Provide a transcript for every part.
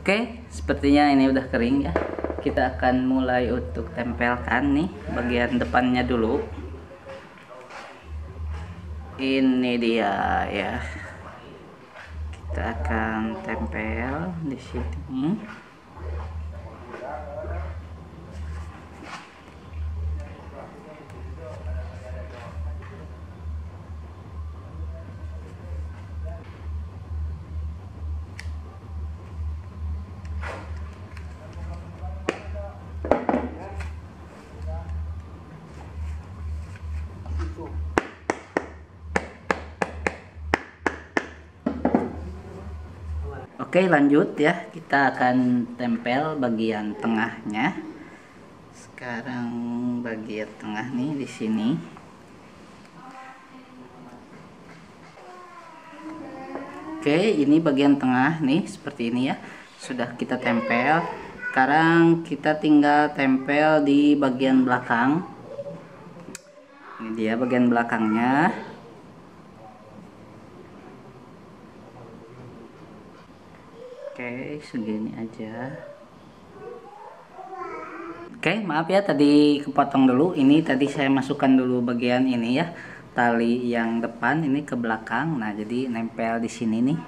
Oke, sepertinya ini udah kering ya. Kita akan mulai untuk tempelkan nih bagian depannya dulu. Ini dia ya. Kita akan tempel di sini. Oke, lanjut ya. Kita akan tempel bagian tengahnya. Sekarang bagian tengah nih di sini. Oke, ini bagian tengah nih seperti ini ya. Sudah kita tempel. Sekarang kita tinggal tempel di bagian belakang. Ini dia bagian belakangnya. Oke, segini aja. Oke, maaf ya tadi kepotong dulu. Ini tadi saya masukkan dulu bagian ini ya, tali yang depan ini ke belakang. Nah, jadi nempel di sini nih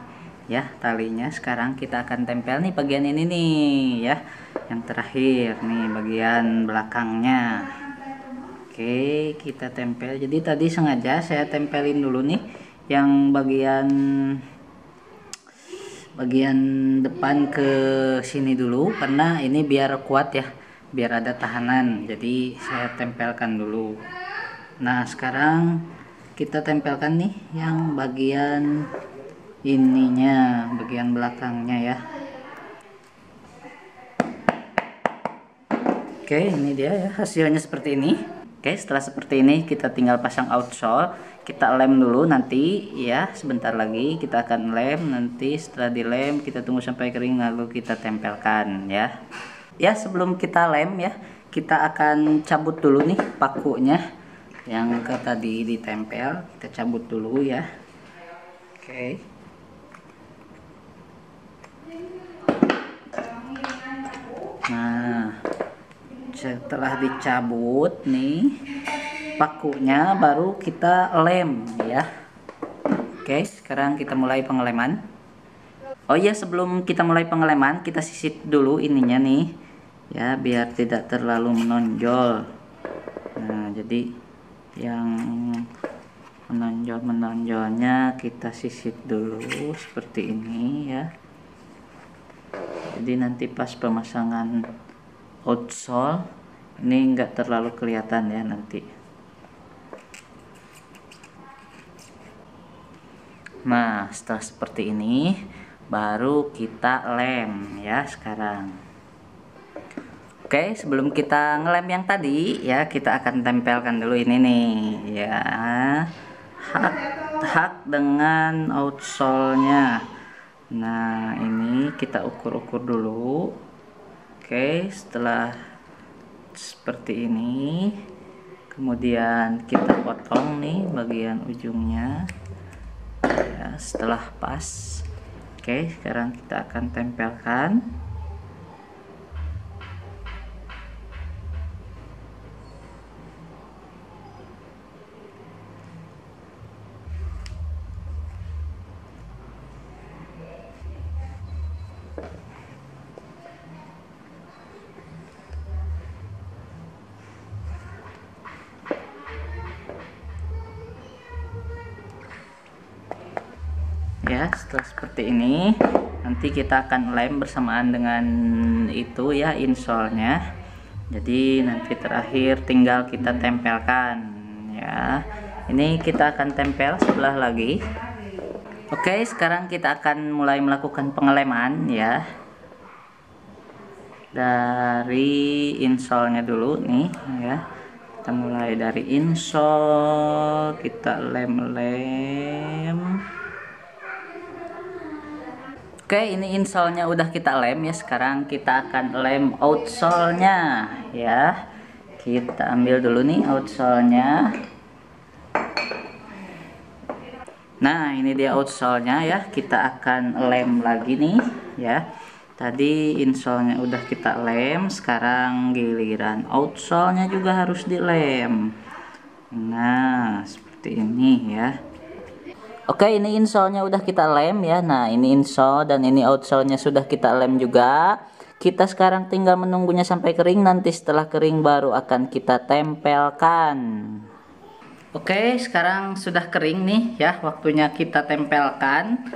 ya talinya. Sekarang kita akan tempel nih bagian ini nih ya, yang terakhir nih bagian belakangnya. Oke, kita tempel. Jadi tadi sengaja saya tempelin dulu nih yang bagian depan ke sini dulu, karena ini biar kuat ya, biar ada tahanan. Jadi saya tempelkan dulu. Nah, sekarang kita tempelkan nih yang bagian ininya, bagian belakangnya ya. Oke, ini dia ya hasilnya seperti ini. Oke, setelah seperti ini kita tinggal pasang outsole. Kita lem dulu nanti ya, sebentar lagi kita akan lem. Nanti setelah dilem kita tunggu sampai kering lalu kita tempelkan ya. Ya, sebelum kita lem ya, kita akan cabut dulu nih pakunya yang tadi ditempel. Kita cabut dulu ya. Oke. Nah, setelah dicabut nih pakunya, baru kita lem ya. Oke, sekarang kita mulai pengeleman. Oh iya, sebelum kita mulai pengeleman kita sisir dulu ininya nih ya, biar tidak terlalu menonjol. Nah, jadi yang menonjolnya kita sisir dulu seperti ini ya. Jadi nanti pas pemasangan outsole ini enggak terlalu kelihatan ya nanti. Nah, setelah seperti ini baru kita lem ya sekarang. Oke, sebelum kita ngelem yang tadi ya, kita akan tempelkan dulu ini nih ya, hak dengan outsole-nya. Nah, ini kita ukur-ukur dulu. Oke, setelah seperti ini kemudian kita potong nih bagian ujungnya ya, setelah pas. Oke, sekarang kita akan tempelkan. Ya, setelah seperti ini nanti kita akan lem bersamaan dengan itu ya, insole-nya. Jadi nanti terakhir tinggal kita tempelkan ya. Ini kita akan tempel sebelah lagi. Oke, sekarang kita akan mulai melakukan pengeleman ya, dari insole-nya dulu nih ya. Kita mulai dari insole, kita lem-lem. Oke, ini insole-nya udah kita lem ya. Sekarang kita akan lem outsole-nya ya. Kita ambil dulu nih outsole-nya. Nah, ini dia outsole-nya ya. Kita akan lem lagi nih ya. Tadi insole-nya udah kita lem, sekarang giliran outsole-nya juga harus dilem. Nah, seperti ini ya. Oke, ini insole-nya udah kita lem ya. Nah, ini insole dan ini outsole-nya sudah kita lem juga. Kita sekarang tinggal menunggunya sampai kering, nanti setelah kering baru akan kita tempelkan. Oke, sekarang sudah kering nih ya, waktunya kita tempelkan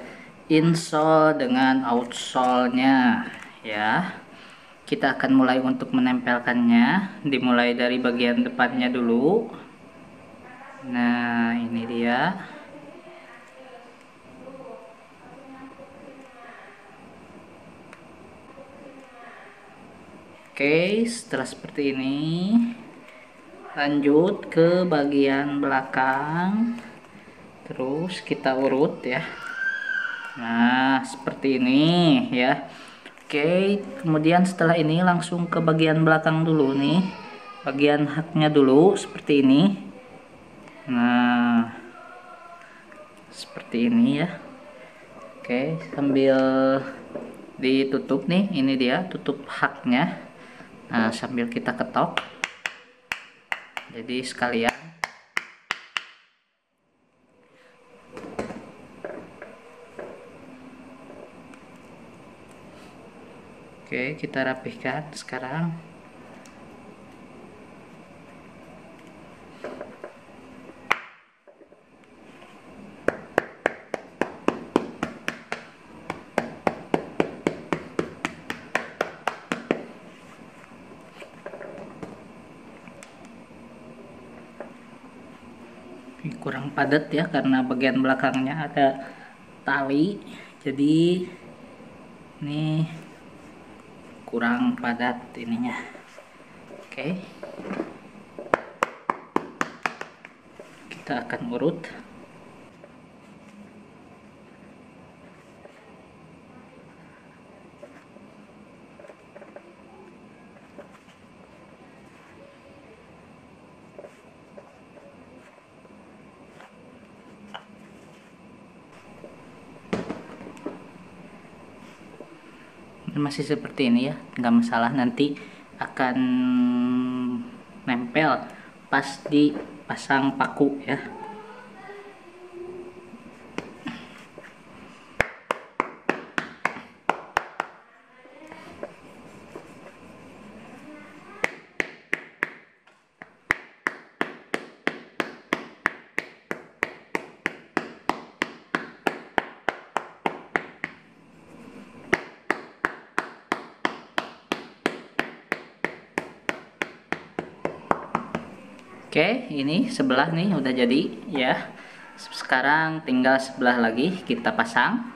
insole dengan outsole-nya ya. Kita akan mulai untuk menempelkannya, dimulai dari bagian depannya dulu. Nah, ini dia. Oke, setelah seperti ini, lanjut ke bagian belakang, terus kita urut ya. Nah, seperti ini ya. Oke, kemudian setelah ini langsung ke bagian belakang dulu nih, bagian haknya dulu seperti ini. Nah, seperti ini ya. Oke, sambil ditutup nih, ini dia tutup haknya. Nah, sambil kita ketok, jadi sekalian. Oke, kita rapihkan sekarang. Kurang padat ya, karena bagian belakangnya ada tali, jadi ini kurang padat ininya. Oke, kita akan urut. Masih seperti ini ya, nggak masalah, nanti akan nempel pas dipasang paku ya. Oke, ini sebelah nih udah jadi ya. Sekarang tinggal sebelah lagi kita pasang.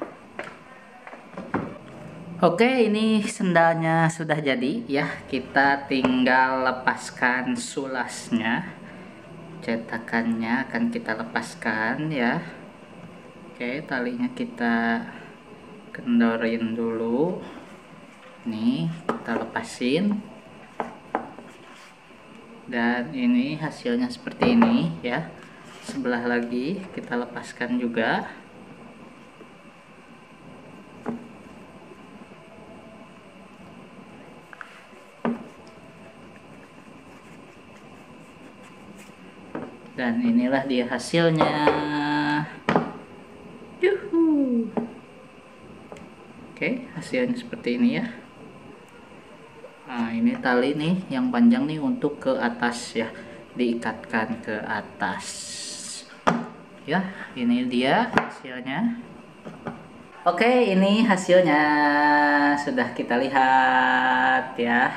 Oke, ini sendalnya sudah jadi ya. Kita tinggal lepaskan sulasnya. Cetakannya akan kita lepaskan ya. Oke, talinya kita kendorin dulu. Nih, kita lepasin. Dan ini hasilnya seperti ini ya. Sebelah lagi kita lepaskan juga. Dan inilah dia hasilnya. Yuhu. Oke, hasilnya seperti ini ya. Nah, ini tali nih yang panjang nih untuk ke atas ya, diikatkan ke atas ya. Ini dia hasilnya. Oke, ini hasilnya sudah kita lihat ya.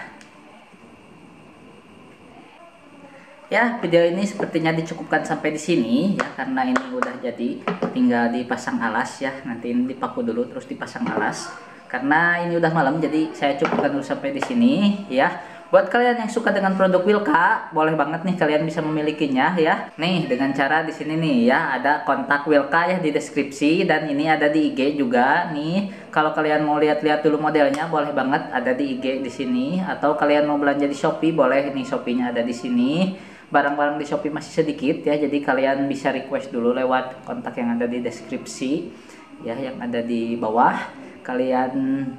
Ya, video ini sepertinya dicukupkan sampai di sini ya, karena ini udah jadi, tinggal dipasang alas ya. Nanti ini dipaku dulu terus dipasang alas. Karena ini udah malam, jadi saya cukupkan dulu sampai di sini ya. Buat kalian yang suka dengan produk Wilka, boleh banget nih kalian bisa memilikinya ya. Nih, dengan cara di sini nih ya, ada kontak Wilka ya di deskripsi, dan ini ada di IG juga nih. Kalau kalian mau lihat-lihat dulu modelnya, boleh banget ada di IG di sini, atau kalian mau belanja di Shopee, boleh nih, Shopee-nya ada di sini. Barang-barang di Shopee masih sedikit ya, jadi kalian bisa request dulu lewat kontak yang ada di deskripsi ya, yang ada di bawah. Kalian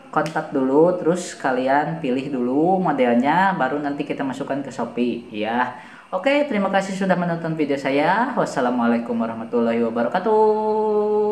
kontak dulu, terus kalian pilih dulu modelnya, baru nanti kita masukkan ke Shopee ya. Oke, terima kasih sudah menonton video saya. Wassalamualaikum warahmatullahi wabarakatuh.